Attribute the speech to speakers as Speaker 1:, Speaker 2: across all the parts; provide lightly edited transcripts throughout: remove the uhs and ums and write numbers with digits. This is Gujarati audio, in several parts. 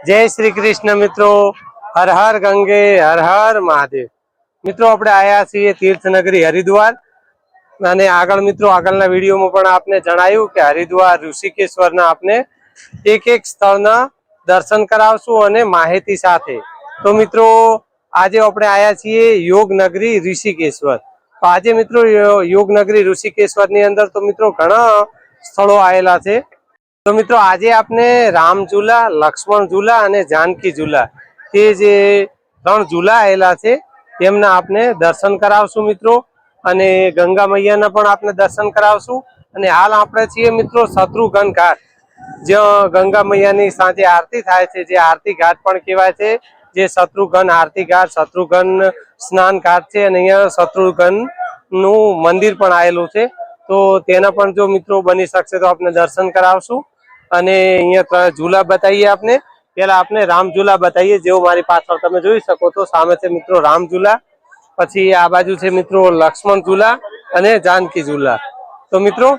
Speaker 1: જય શ્રી કૃષ્ણ મિત્રો, હર હર ગંગે, હર હર મહાદેવ। મિત્રો આપણે આયા છીએ તીર્થનગરી હરિદ્વાર અને આગળ મિત્રો આગળના વિડીયોમાં પણ આપને જણાવ્યું કે હરિદ્વાર ઋષિકેશ્વરના આપને એક એક સ્થળના દર્શન કરાવશું અને માહિતી સાથે। તો મિત્રો આજે આપણે આયા છીએ યોગનગરી ઋષિકેશ્વર। તો આજે મિત્રો યોગનગરી ઋષિકેશ્વરની અંદર તો મિત્રો ઘણા સ્થળો આવેલા છે। તો મિત્રો આજે આપને રામ ઝૂલા, લક્ષ્મણ ઝૂલા અને જાનકી ઝૂલા તે જે ત્રણ ઝૂલા આવેલા છે તેમના આપને દર્શન કરાવશું મિત્રો, અને ગંગા મૈયાના પણ આપને દર્શન કરાવશું। અને હાલ આપણે છીએ મિત્રો શત્રુઘ્ન ઘાટ, જ્યાં ગંગા મૈયાની સાંજે આરતી થાય છે, જે આરતી ઘાટ પણ કહેવાય છે, જે શત્રુઘ્ન આરતી ઘાટ, શત્રુઘ્ન સ્નાન ઘાટ છે। અને અહીંયા શત્રુઘ્ન નું મંદિર પણ આવેલું છે। તો તેના પણ જો મિત્રો બની શકશે તો આપણે દર્શન કરાવશું। અને અહીંયા ઝૂલા બતાવીએ આપને। પેલા આપને રામ ઝૂલા બતાવીએ, જેવો મારી પાછળ તમે જોઈ શકો તો સામે છે મિત્રો રામ ઝૂલા, પછી આ બાજુ છે મિત્રો લક્ષ્મણ ઝૂલા અને જાનકી ઝૂલા। તો મિત્રો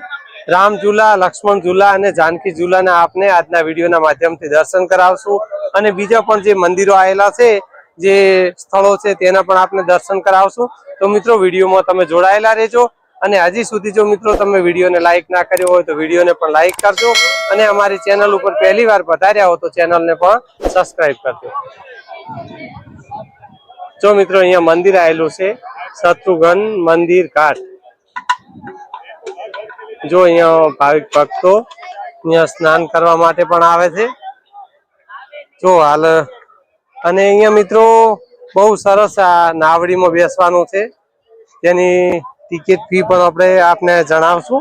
Speaker 1: રામ ઝૂલા, લક્ષ્મણ ઝૂલા અને જાનકી ઝૂલાના આપને આજના વિડીયોના માધ્યમથી દર્શન કરાવશું। અને બીજા પણ જે મંદિરો આવેલા છે, જે સ્થળો છે તેના પણ આપને દર્શન કરાવશું। તો મિત્રો વિડીયોમાં તમે જોડાયેલા રહેજો। અને હજી સુધી જો મિત્રો તમે વિડીયોને લાઈક ના કર્યો હોય તો વિડીયોને પણ લાઈક કરજો, અને અમારી ચેનલ ઉપર પહેલી વાર પધાર્યા હો તો ચેનલને પણ સબસ્ક્રાઇબ કરજો। જો મિત્રો અહીંયા મંદિર આવેલું છે શત્રુઘ્ન મંદિર ઘાટ। જો અહીંયા ભાવિક ભક્તો અહીંયા સ્નાન કરવા માટે પણ આવે છે। જો હાલ અને અહીંયા મિત્રો બહુ સરસ આ નાવડીમાં બેસવાનું છે, તેની ટિકિટ ફી પણ આપણે આપને જણાવશું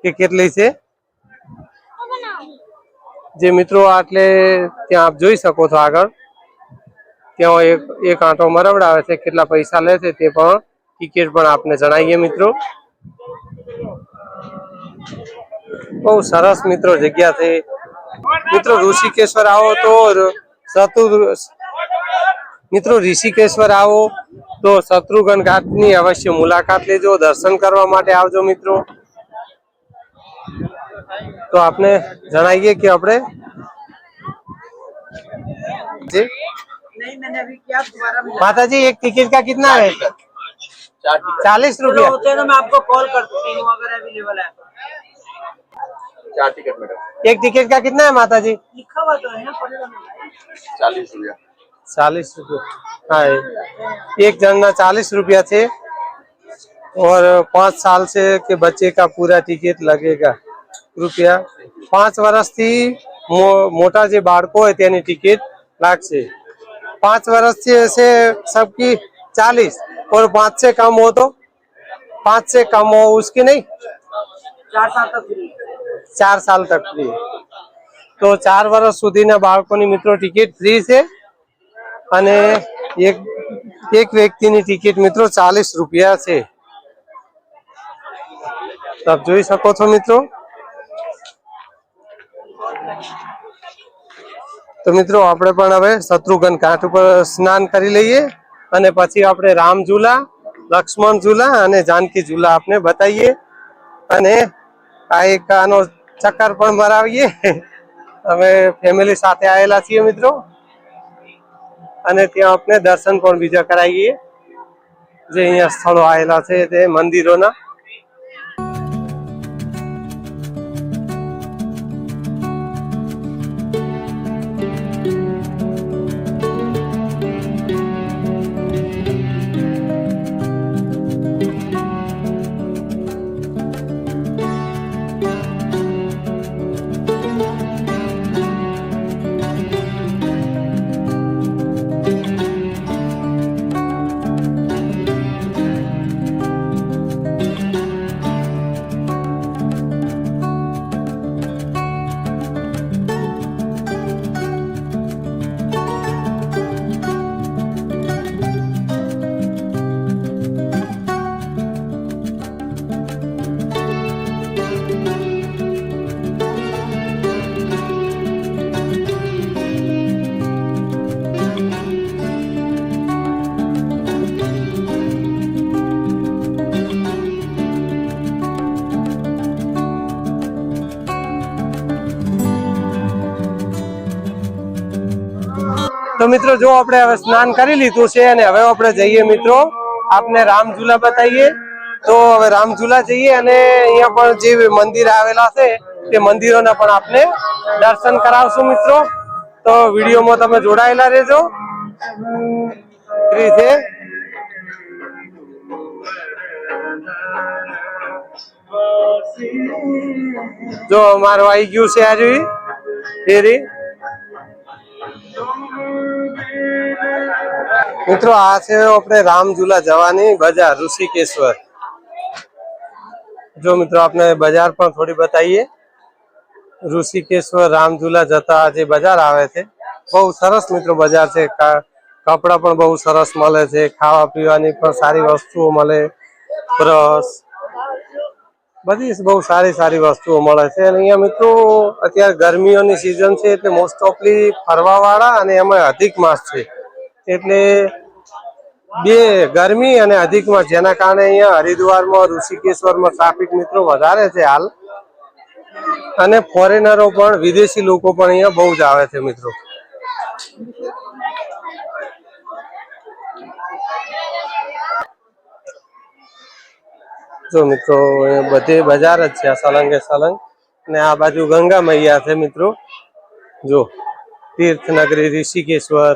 Speaker 1: કે કેટલી છે। જે મિત્રો આટલે ત્યાં આપ જોઈ શકો છો આગળ ત્યાં એક આંટો મરવડાવે છે, કેટલા પૈસા લે છે તે પણ ટિકિટ પણ આપને જણાવીએ મિત્રો। બહુ સરસ મિત્રો જગ્યા છે। મિત્રો ઋષિકેશ્વર આવો તો મિત્રો ઋષિકેશ્વર આવો તો શત્રુઘ્ન ઘાટની અવશ્ય મુલાકાત લેજો, દર્શન કરવા માટે આવજો મિત્રો। તો આપને જણાવીએ કે આપણે माता जी एक टिकट का कितना है? 40 रुपया होते हैं तो मैं आपको कॉल करती हूँ अगर अवेलेबल है। 4 टिकट मैडम। एक टिकट का कितना है माता जी? लिखा हुआ तो है ना, 40 रुपया। 40 रुपया हाँ, एक जना 40 रुपया थे। और 5 साल से के बच्चे का पूरा टिकट लगेगा रुपया। 5 वर्ष थी मोटा जे बाળકો है तेनी टिकट लागશે। 5 वर्ष से सबकी 40 और 5 से कम हो तो 5 से कम हो उसकी नहीं, 4 साल तक फ्री। 4 साल तक फ्री। तो 4 वर्ष સુધીના બાળકોની મિત્રો ટિકિટ ફ્રી છે। અને એક વ્યક્તિની ટિકિટ મિત્રો 40 રૂપિયા છે। આપ જોઈ શકો છો મિત્રો। તો મિત્રો આપણે પણ હવે શત્રુઘ્ન ઘાટ ઉપર સ્નાન કરી લઈએ, અને પછી આપણે રામ ઝૂલા, લક્ષ્મણ ઝૂલા અને જાનકી ઝૂલા આપને બતાવીએ, અને આ એક આનો ચક્કર પણ મરાવીએ। અમે ફેમિલી સાથે આવેલા છીએ મિત્રો, અને ત્યાં આપણે દર્શન પણ બીજા કરાવીએ જે અહીંયા સ્થળો આવેલા છે તે મંદિરોના। મિત્રો જો આપણે હવે સ્નાન કરી લીધું છે અને હવે આપણે જઈએ મિત્રો આપને રામઝુલા બતાવીએ. તો હવે રામઝુલા જઈએ અને અહીંયા પણ જે મંદિર આવેલા છે તે મંદિરોના પણ આપને દર્શન કરાવશું મિત્રો. તો વિડીયોમાં તમે જોડાયેલા રહેજો. છે જો અમારું આવી ગયું છે આજે ફેરી. મિત્રો આ છે આપણે રામઝુલા જવાની બજાર ઋષિકેશ્વર. જો મિત્રો આપણે બજાર પણ થોડી બતાવીએ. ઋષિકેશ્વર રામઝુલા જતા જે બજાર આવે છે બહુ સરસ મિત્રો બજાર છે. કપડા પણ બહુ સરસ મળે છે, ખાવા પીવાની પણ સારી વસ્તુઓ મળે, બ્રશ બધી બહુ સારી સારી વસ્તુઓ મળે છે. અને અહીંયા મિત્રો અત્યારે ગરમીઓની સિઝન છે એટલે મોસ્ટ ઓફલી ફરવા વાળા અને એમાં અધિક માસ છે એટલે બે ગરમી અને અધિક માસ જેના કારણે અહીંયા હરિદ્વારમાં ઋષિકેશ્વરમાં ટ્રાફિક મિત્રો વધારે છે હાલ. અને ફોરેનરો પણ વિદેશી લોકો પણ અહીંયા બહુ જ આવે છે મિત્રો. જો મિત્રો બધે બજાર જ છે સલંગે સલંગ. અને આ બાજુ ગંગા મૈયા છે મિત્રો. જો તીર્થનગરી ઋષિકેશ્વર.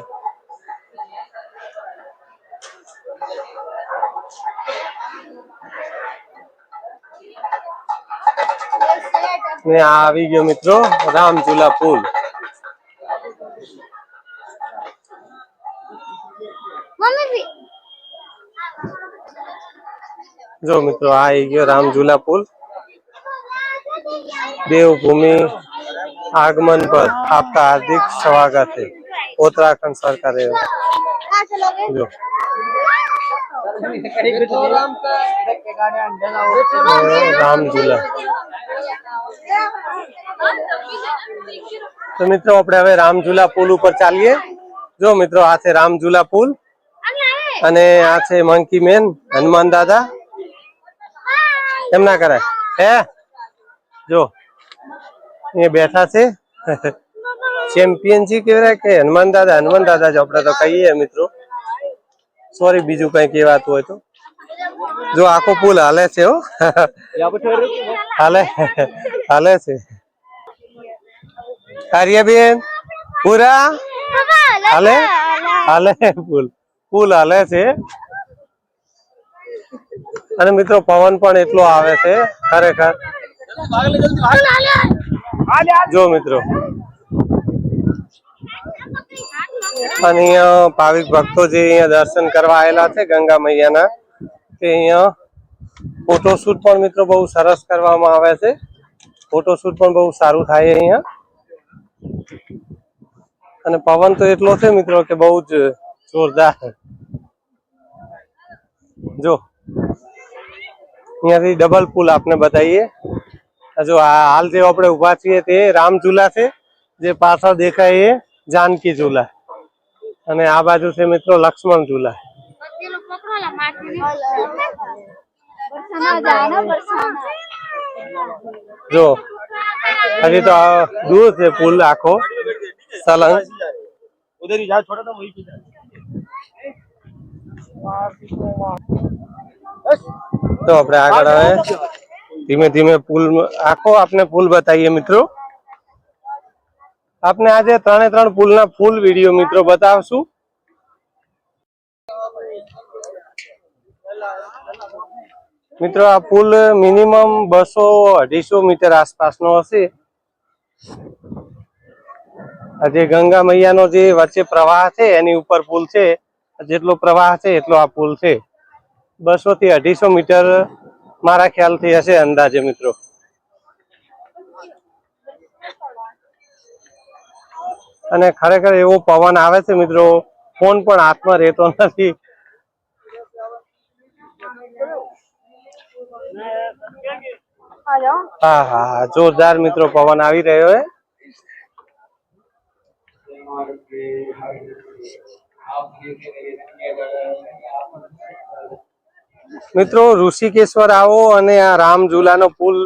Speaker 1: ને આ આવી ગયો મિત્રો રામઝુલા પુલ. જો મિત્રો આ આવી ગયો રામઝુલા પુલ. દેવભૂમિ આગમન પર આપકા हार्दिक स्वागत है उत्तराखंड सरकार. जो રામઝુલા તો મિત્રો આપણે હવે રામઝુલા પુલ ઉપર ચાલીએ. જો મિત્રો આ છે રામઝુલા પુલ અને આ છે મંકી મેન હનુમાન દાદા. કેમ ના કરાય હે? જો અહીંયા બેઠા છે ચેમ્પિયનજી કહેવાય કે હનુમાન દાદા? હનુમાન દાદા જ આપણે તો કહીએ મિત્રો. સોરી બીજું કઈ કહેવાતું હોય તો. જો આખો પુલ હાલે છે હો. હાલે હાલે છે કાર્યબેન પૂરા હાલે હાલે પુલ પુલ હાલે છે. અને મિત્રો પવન પણ એટલો આવે છે ખરેખર. જો મિત્રો અને અહીંયા ભાવિક ભક્તો જે અહીંયા દર્શન કરવા આવેલા છે ગંગા મૈયાના તે અહીંયા ફોટોશૂટ પણ મિત્રો બહુ સરસ કરવામાં આવે છે. ફોટોશૂટ પણ બહુ સારું થાય અહીંયા. અને પવન તો એટલો છે મિત્રો કે બહુ જ જોરદાર. જો અહીંયાથી ડબલ પુલ આપને બતાવીએ. જો હાલ જે આપણે ઉભા છીએ તે રામઝુલા છે. જે પાછળ દેખાય એ જાનકી ઝુલા અને આ બાજુ છે મિત્રો લક્ષ્મણ ઝુલા. જો હજી તો દૂર છે પુલ આખો સલંગ. તો આપણે આગળ હવે ધીમે ધીમે પુલ આખો આપને પુલ બતાવીએ મિત્રો. આપને આજે 3 પુલના ફૂલ વિડીયો મિત્રો બતાવશું. મિત્રો આ પુલ મિનિમમ 200-250 મીટર આસપાસનો હશે. જે ગંગા મૈયાનો જે વચ્ચે પ્રવાહ છે એની ઉપર પુલ છે. જેટલો પ્રવાહ છે એટલો આ પુલ છે. 200 થી 250 મીટર મારા ખ્યાલથી હશે અંદાજે મિત્રો. અને ખરેખર એવો પવન આવે છે મિત્રો ફોન પણ હાથમાં રહેતો નથી. હા હા જોરદાર મિત્રો પવન આવી રહ્યો છે. મિત્રો ઋષિકેશ્વર આવો અને આ રામઝુલાનો પુલ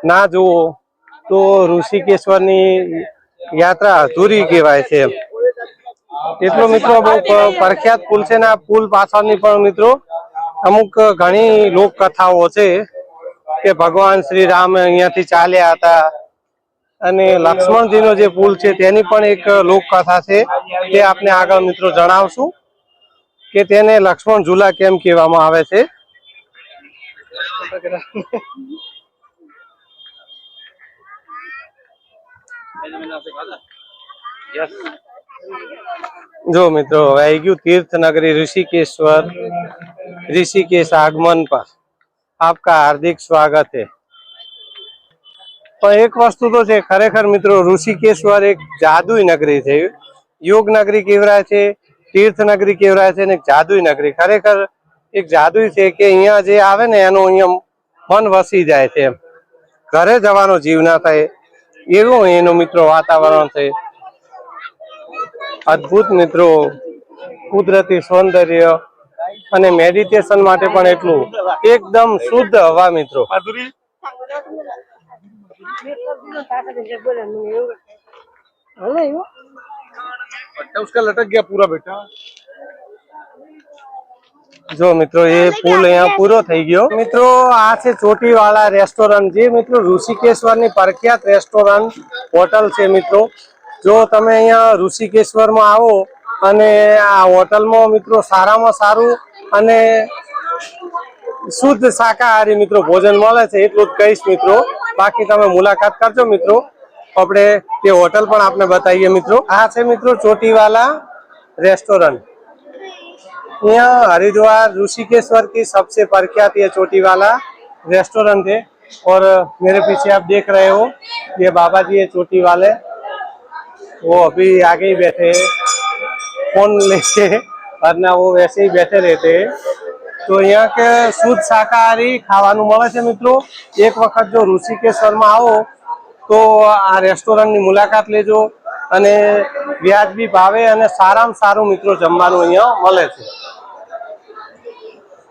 Speaker 1: ના જુઓ તો ઋષિકેશ્વરની યાત્રા અધૂરી કહેવાય છે. એટલો મિત્રો બહુ પ્રખ્યાત પુલ છે ને આ પુલ પાછળની પણ મિત્રો અમુક ઘણી લોક કથાઓ છે કે ભગવાન શ્રી રામ અહીંયાથી ચાલ્યા હતા અને લક્ષ્મણજીનો જે પુલ છે તેની પણ એક લોક કથા છે તે આપને આગળ મિત્રો જણાવશું કે તેને લક્ષ્મણ ઝૂલા કેમ કહેવામાં આવે છે। जो मित्रों હવે આવી ગયું तीर्थनगरी ऋषिकेश्वर ऋषिकेश आगमन पर आपका हार्दिक स्वागत है। પણ એક વસ્તુ તો છે ખરેખર મિત્રો ઋષિકેશ્વર એક જાદુઈ નગરી છે, યોગ નગરી કેવરાય છે, तीर्थ नगरी કેવરાય છે ને જાદુઈ નગરી ખરેખર એક જાદુઈ છે કે અહીંયા જે આવે ને એનું અહીંયા મન વસી જાય છે, ઘરે જવાનો જીવ ના થાય એવું એનું મિત્રો વાતાવરણ છે। અદ્ભુત મિત્રો કુદરતી સૌંદર્ય અને મેડિટેશન માટે પણ એટલું એકદમ શુદ્ધ હવા મિત્રો। उसका लटक गया पूरा बेटा। जो मित्रों ये पुल यहाँ पूरो થઈ ગયો। મિત્રો આ છે ચોટીવાળા રેસ્ટોરન્ટ જે મિત્રો ઋષિકેશ્વરની પ્રખ્યાત રેસ્ટોરન્ટ હોટલ છે મિત્રો। જો તમે અહીંયા ઋષિકેશ્વરમાં આવો અને આ હોટલમાં મિત્રો સારામાં સારું અને શુદ્ધ શાકાહારી મિત્રો ભોજન મળે છે એટલું જ કહીશ મિત્રો, બાકી તમે મુલાકાત કરજો મિત્રો। આપણે તે હોટલ પણ આપને બતાવીએ મિત્રો। આ છે મિત્રો ચોટીवाला रेस्टोरेंट, यहाँ हरिद्वार ऋषिकेश्वर की सबसे प्रख्यात ये चोटीवाला रेस्टोरेंट है। और मेरे पीछे आप देख रहे हो ये बाबा जी है चोटी वाले, वो अभी आगे ही बैठे हैं फोन लेके, वरना वो वैसे ही बैठे रहते हैं। तो यहाँ के शुद्ध शाकाहारी खावानुं मळे छे मित्रों। एक वखत जो ऋषिकेश्वर में आओ तो आ रेस्टोरंट की मुलाकात लेजो અને વ્યાજબી ભાવે અને સારામાં સારું મિત્રો જમવાનું અહીંયા મળે છે।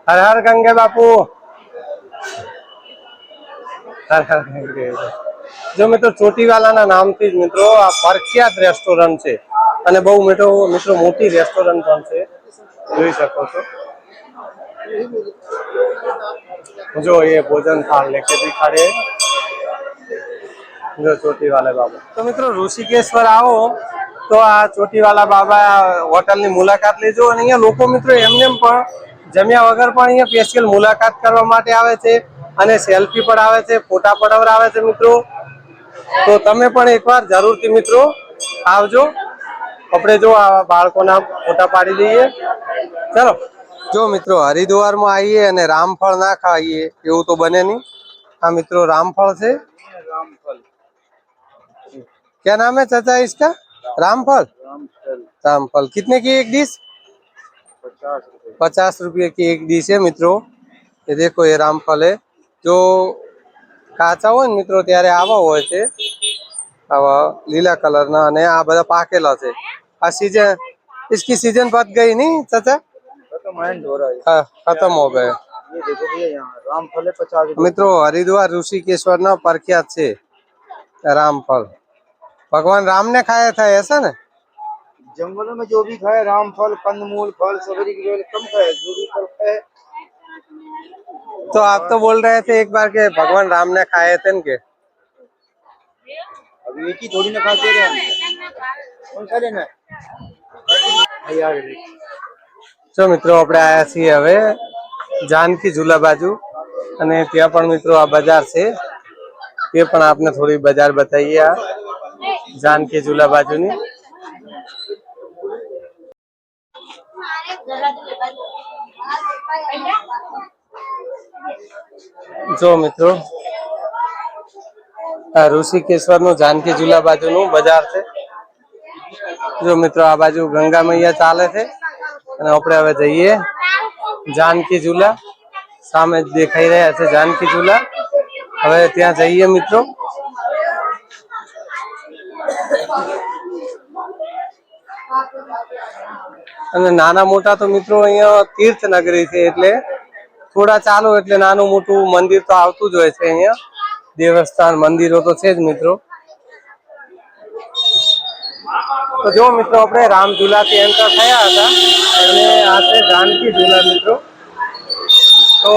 Speaker 1: હર હર ગંગે બાપુ, હર હર ગંગે। જો મિત્રો ચોટીવાલાના નામથી જ મિત્રો આ પ્રખ્યાત રેસ્ટોરન્ટ છે અને બહુ મિત્રો મોટી રેસ્ટોરન્ટ પણ છે, જોઈ શકો છો। जो ये भोजन थाल लेके दिखाड़े जो ચોટીવાલા બાબા। તો મિત્રો ઋષિકેશ્વર આવો તો આ ચોટીવાલા બાબા હોટલની મુલાકાત લેજો અને અહીંયા લોકો મિત્રો એમને પણ જમ્યા વગર પણ અહીંયા સ્પેશિયલ મુલાકાત કરવા માટે આવે છે અને સેલ્ફી પડાવે છે, ફોટા પડાવરાવે છે મિત્રો। તો તમે પણ એકવાર જરૂરથી મિત્રો આવજો। આપણે જો આ બાળકોના ફોટા પાડી દઈએ ચલો। જો મિત્રો હરિદ્વારમાં આવીએ અને રામફળ ના ખાઈએ એવું તો બને નહીં। આ મિત્રો રામફળ છે, क्या नाम है चाचा इसका? रामफल। रामफल कितने की एक डिश? 50 रुपये की एक डिश है मित्रों। ये देखो ये रामफल है जो काचा हो मित्रों त्यारे आवा होय छे, आवा लीला कलर ना અને આ બધા પાકેલા છે। આ सीजन इसकी सीजन पत गई नहीं चाचा? खत्म हो रहा है। हाँ खत्म हो गए। ये देखो भैया यहाँ रामफल है 50 मित्रों। हरिद्वार ऋषिकेश्वर ना प्रख्यात છે रामफल। भगवान राम ने खाया था ऐसा ना? जंगलों में जो भी खाए रामफल, कंदमूल, फल, सब्जी की कम खाए, जो भी फल खाए। तो आप तो बोल रहे थे एक बार के भगवान राम ने खाए थे के? अभी एक ही थोड़ी ना खाते रहे, कौन सा लेना है? जो मित्रों આપણે આયા છીએ હવે जानकी झूला बाजू અને ત્યાં પણ મિત્રો આ બજાર છે, તે પણ આપને થોડી બજાર બતાવીએ। આ जानकी झूला बाजूनी जो मित्रों आ ऋषिकेश्वर नु जानकी झूला बाजू नु बजार है। जो मित्रों आ बाजू गंगा मैया चाले थे અને આપણે હવે જઈએ जानकी झूला। સામે દેખાઈ રહ્યા છે जानकी झूला, હવે ત્યાં જઈએ મિત્રો। અને નાના મોટા તો મિત્રો અહીંયા तीर्थ नगरी છે એટલે થોડા ચાલો એટલે નાનું મોટું મંદિર તો આવતું જ હોય છે। અહીંયા દેવસ્થાન મંદિરો તો છે જ મિત્રો। તો જો મિત્રો આપણે રામ ઝુલાથી એન્ટર થયા હતા અને આ છે જાનકી ઝુલા મિત્રો. તો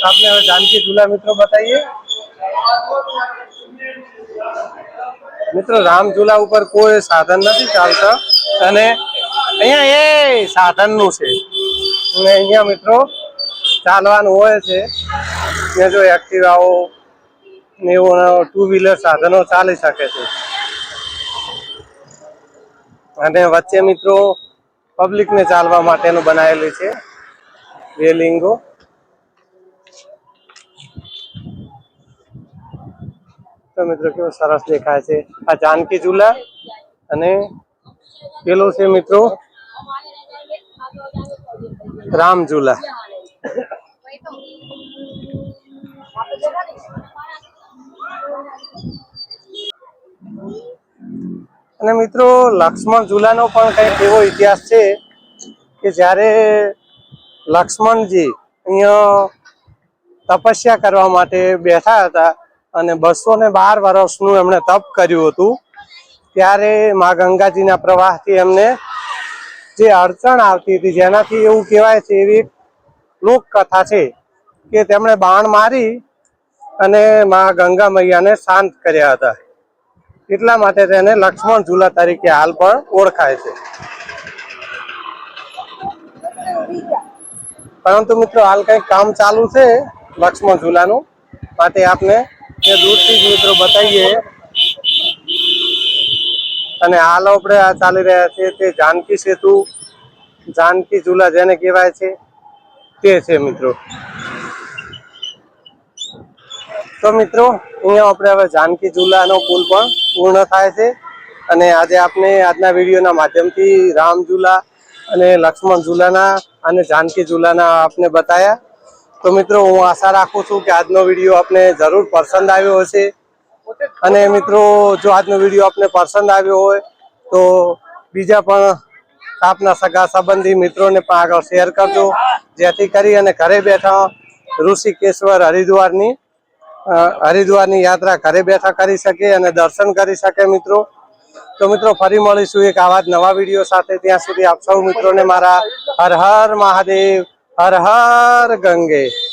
Speaker 1: આપણે હવે જાનકી ઝુલા મિત્રો બતાવીએ. મિત્રો રામ ઝુલા ઉપર કોઈ સાધન નથી ચાલતા અને અહીંયા એ સાધન નું છે અને અહીંયા મિત્રો ચાલવાનું હોય છે. ત્યાં જો એક્ટિવાઓ ને એવું 2 વ્હીલર સાધનો ચાલી શકે છે અને વચ્ચે મિત્રો પબ્લિક ને ચાલવા માટેનું બનાવેલી છે રેલિંગો. તો મિત્રો કેવું સરસ દેખાય છે આ જાનકી ઝુલા અને પેલું છે મિત્રો રામ ઝુલા. અને મિત્રો લક્ષ્મણ ઝુલાનો પણ કંઈક એવો ઇતિહાસ છે કે જ્યારે લક્ષ્મણજી અહીંયા તપસ્યા કરવા માટે બેઠા હતા અને 212 વર્ષનું એમણે તપ કર્યું હતું, ત્યારે મા ગંગાજીના પ્રવાહથી એમને જે અડચણ આવતી હતી, જેનાથી એવું કહેવાય છે, એવી લોક કથા છે કે તેમણે બાણ મારી અને મા ગંગા મૈયાને શાંત કર્યા હતા. એટલા માટે તેને લક્ષ્મણ ઝુલા તરીકે હાલ પણ ઓળખાય છે. પરંતુ મિત્રો હાલ કંઈક કામ ચાલુ છે લક્ષ્મણ ઝુલાનું, માટે આપને તે દૂરથી જ મિત્રો બતાવીએ. અને હાલ આપણે આ ચાલી રહ્યા છે તે જાનકી સેતુ, જાનકી ઝુલા જેને કહેવાય છે તે છે મિત્રો. તો મિત્રો અહીંયા આપણે હવે જાનકી ઝુલાનો પુલ પણ પૂર્ણ થાય છે અને આજે આપણે આજના વિડીયોના માધ્યમથી રામ ઝુલા અને લક્ષ્મણ ઝુલાના અને જાનકી ઝુલાના આપને બતાવ્યા. તો મિત્રો હું આશા રાખું છું કે આજનો વિડીયો આપને જરૂર પસંદ આવ્યો હશે અને મિત્રો જો આજનો વિડીયો આપને પસંદ આવ્યો હોય તો બીજા પણ આપના સગા સંબંધી મિત્રોને પણ આગળ શેર કરજો, જેથી કરી અને ઘરે બેઠા ઋષિકેશ્વર હરિદ્વારની યાત્રા ઘરે બેઠા કરી શકે અને દર્શન કરી શકે મિત્રો. તો મિત્રો ફરી મળીશું એક આવા જ નવા વિડીયો સાથે. ત્યાં સુધી આપ સૌ મિત્રોને મારા હર હર મહાદેવ, હર હર ગંગે.